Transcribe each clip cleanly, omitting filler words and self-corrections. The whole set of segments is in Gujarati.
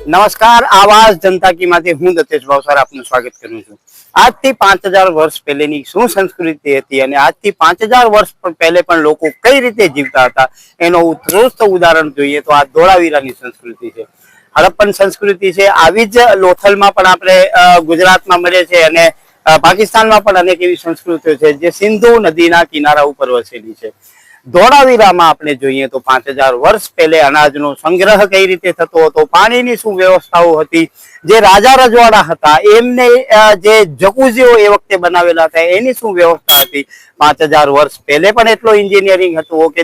નમસ્કાર, આવાજ જનતા કી માંથી હું દત્તેશ ભાવસાર આપનું સ્વાગત કરું છું। આજથી 5000 વર્ષ પહેલેની શું સંસ્કૃતિ હતી અને આજથી 5000 વર્ષ પહેલે પણ લોકો કઈ રીતે જીવતા હતા એનો ઉત્કૃષ્ટ ઉદાહરણ જોઈએ તો આ ધોળાવીરાની સંસ્કૃતિ છે। હડપ્પન સંસ્કૃતિ છે। આવી જ લોથલમાં પણ આપણે ગુજરાતમાં મળે છે અને પાકિસ્તાનમાં પણ અનેક એવી સંસ્કૃતિઓ છે જે સિંધુ નદીના કિનારા ઉપર વસેલી છે। ધોળાવીરામાં આપણે જોઈએ તો 5000 વર્ષ પહેલે અનાજનો સંગ્રહ કઈ રીતે થતો હતો, પાણીની શું વ્યવસ્થાઓ હતી, જે રાજા રજવાડા હતા એમને જે જકુઝીઓ એ વખતે બનાવેલા હતા એની શું વ્યવસ્થા હતી। 5000 વર્ષ પહેલે પણ એટલો એન્જિનિયરિંગ હતું કે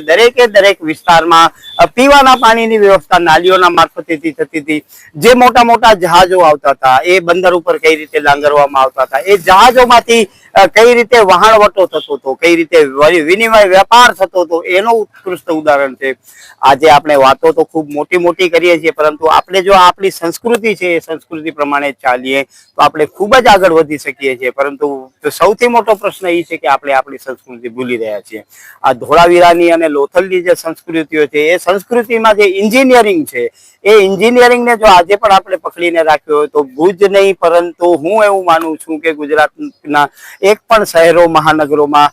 દરેક વિસ્તારમાં પીવાના પાણીની વ્યવસ્થા નાલીઓના મારફતેથી થતી હતી। જે મોટા મોટા જહાજો આવતા હતા એ બંદર ઉપર કઈ રીતે લાંગરવામાં આવતા હતા, એ જહાજોમાંથી કઈ રીતે વહાણવટો થતો હતો, કઈ રીતે વિનિમય વેપાર થતો હતો એનો ઉત્કૃષ્ટ ઉદાહરણ છે। આજે આપણે વાતો તો ખૂબ મોટી મોટી કરીએ છીએ, પરંતુ આપણે જો આપણી સંસ્કૃતિ છે એ સંસ્કૃતિ પ્રમાણે ચાલીએ તો આપણે ખૂબ જ આગળ વધી શકીએ છીએ। પરંતુ સૌથી મોટો પ્રશ્ન એ છે કે આપણે આપણી સંસ્કૃતિ ભૂલી રહ્યા છીએ। આ ધોળાવીરાની અને લોથલની જે સંસ્કૃતિઓ છે એ સંસ્કૃતિમાં જે એન્જિનિયરિંગ છે એ એન્જિનિયરિંગને જો આજે પણ આપણે પકડીને રાખ્યો હોય તો ભુજ નહીં, પરંતુ હું એવું માનું છું કે ગુજરાતના એક પણ શહેરો મહાનગરોમાં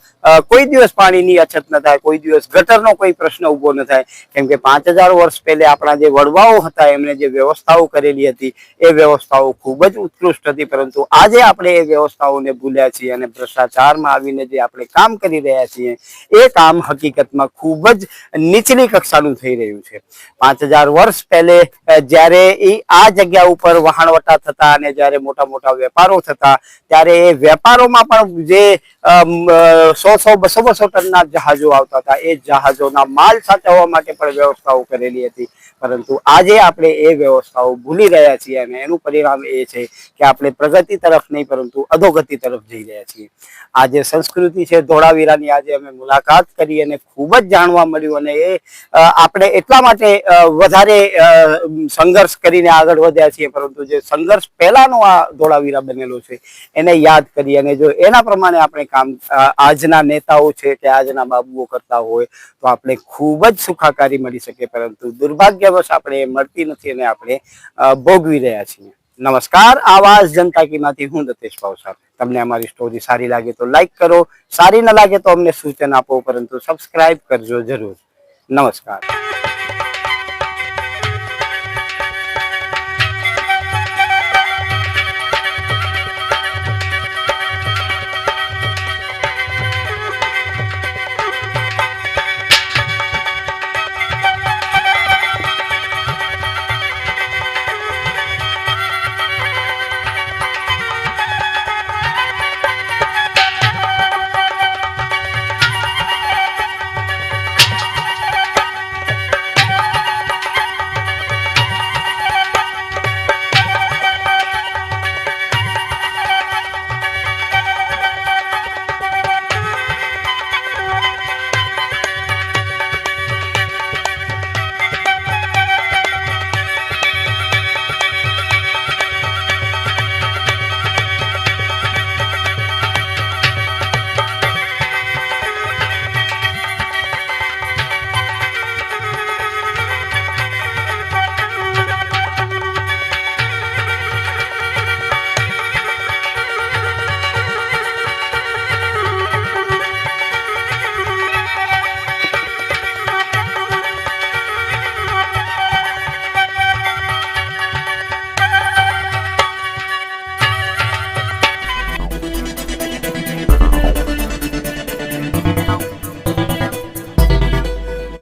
કોઈ દિવસ પાણીની અછત ન થાય, કોઈ દિવસ ગટરનો કોઈ પ્રશ્ન ઉભો ન થાય। કેમ કે 5000 વર્ષ પહેલે આપણા જે વડવાઓ હતા એમણે જે વ્યવસ્થાઓ કરેલી હતી એ વ્યવસ્થાઓ ખૂબ જ ઉત્કૃષ્ટ હતી, પરંતુ આજે આપણે એ વ્યવસ્થાઓને ભૂલ્યા છીએ અને ભ્રષ્ટાચારમાં આવીને જે આપણે કામ કરી રહ્યા છીએ એ કામ હકીકતમાં ખૂબ જ નીચલી કક્ષાનું થઈ રહ્યું છે। 5000 વર્ષ પહેલે જ્યારે આ જગ્યા ઉપર વહાણવટા થતા અને જ્યારે મોટા મોટા વેપારો થતા ત્યારે એ વેપારોમાં પણ જે 100-200 ટનના જહાજો આવતા હતા એ જહાજોના માલ સાચવવા માટે પણ વ્યવસ્થાઓ કરેલી હતી। પરંતુ આજે આપણે એ વ્યવસ્થાઓ ભૂલી રહ્યા છીએ અને એનું પરિણામ એ છે કે આપણે પ્રગતિ તરફ નહીં પરંતુ અધોગતિ તરફ જઈ રહ્યા છીએ। આ જે સંસ્કૃતિ છે ધોળાવીરાની આજે અમે મુલાકાત કરી અને ખૂબ જ જાણવા મળ્યું અને એ આપણે એટલા માટે વધારે સંઘર્ષ કરીને આગળ વધ્યા છીએ, પરંતુ જે સંઘર્ષ પહેલાનો આ ધોળાવીરા બનેલો છે એને યાદ કરી અને જો એના પ્રમાણે આપણે કામ આજના નેતાઓ છે કે આજના બાબુઓ કરતા હોય તો આપણે ખૂબ જ સુખાકારી મળી શકે, પરંતુ દુર્ભાગ્યવશ આપણે મળતી નથી અને આપણે ભોગવી રહ્યા છીએ। નમસ્કાર, આવાજ જનતા કી માંથી હું દત્તેશ ભાવસાર। તમને અમારી સ્ટોરી સારી લાગે તો લાઈક કરો, સારી ન લાગે તો અમને સૂચન આપો, પરંતુ સબસ્ક્રાઇબ કરજો જરૂર। નમસ્કાર।